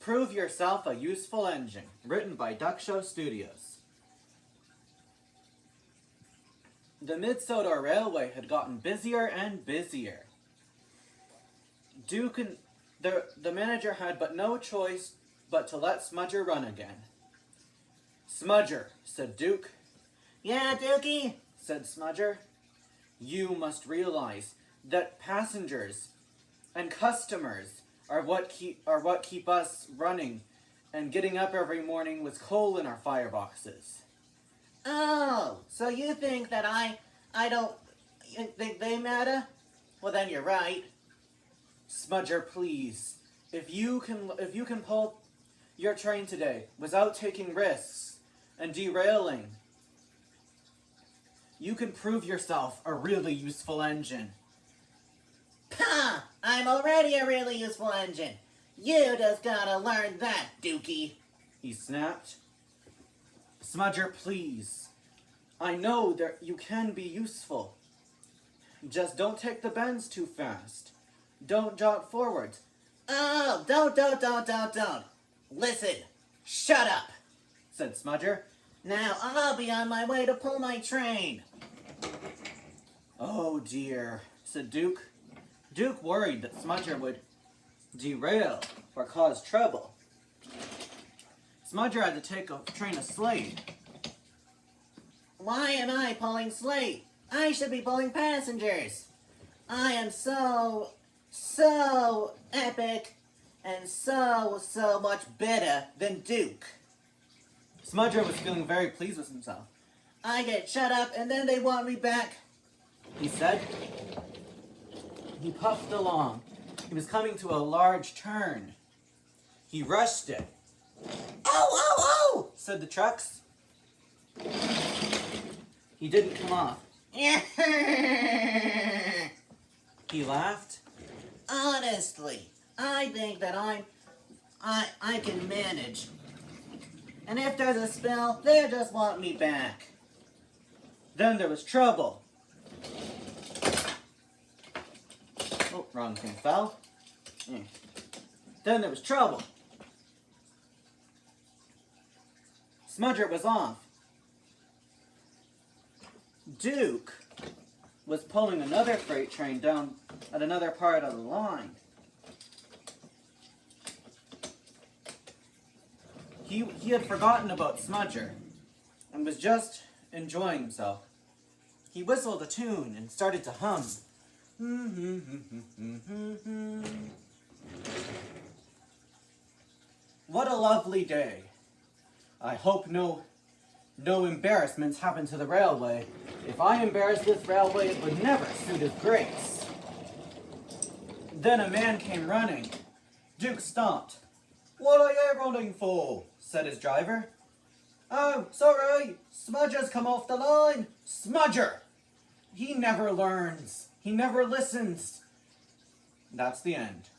Prove Yourself a Useful Engine, written by Duck Show Studios. The Mid-Sodor Railway had gotten busier and busier. Duke and the manager had but no choice but to let Smudger run again. "Smudger," said Duke. "Yeah, Dukey," said Smudger. "You must realize that passengers and customers are what keep us running and getting up every morning with coal in our fireboxes." "Oh, so you think that I don't think they matter? Well, then you're right." "Smudger, please, if you can pull your train today without taking risks and derailing, you can prove yourself a really useful engine." "Pah! I'm already a really useful engine. You just gotta learn that, Dukey," he snapped. "Smudger, please. I know that you can be useful. Just don't take the bends too fast. Don't jog forward." "Oh, don't. Listen, shut up," said Smudger. "Now I'll be on my way to pull my train." "Oh dear," said Duke. Duke worried that Smudger would derail or cause trouble. Smudger had to take a train of slate. "Why am I pulling slate? I should be pulling passengers. I am so epic and so much better than Duke." Smudger was feeling very pleased with himself. "I get shut up and then they want me back," he said. He puffed along. He was coming to a large turn. He rushed it. "Oh, said the trucks. He didn't come off. He laughed. "Honestly, I think that I can manage. And if there's a spill, they'll just want me back." Then there was trouble. Oh, wrong thing fell. Then there was trouble. Smudger was off. Duke was pulling another freight train down at another part of the line. He had forgotten about Smudger and was just enjoying himself. He whistled a tune and started to hum. "What a lovely day. I hope no embarrassments happen to the railway. If I embarrass this railway, it would never suit his grace." Then a man came running. Duke stopped. "What are you running for?" said his driver. "Oh, sorry, Smudger's come off the line." "Smudger! He never learns. He never listens." That's the end.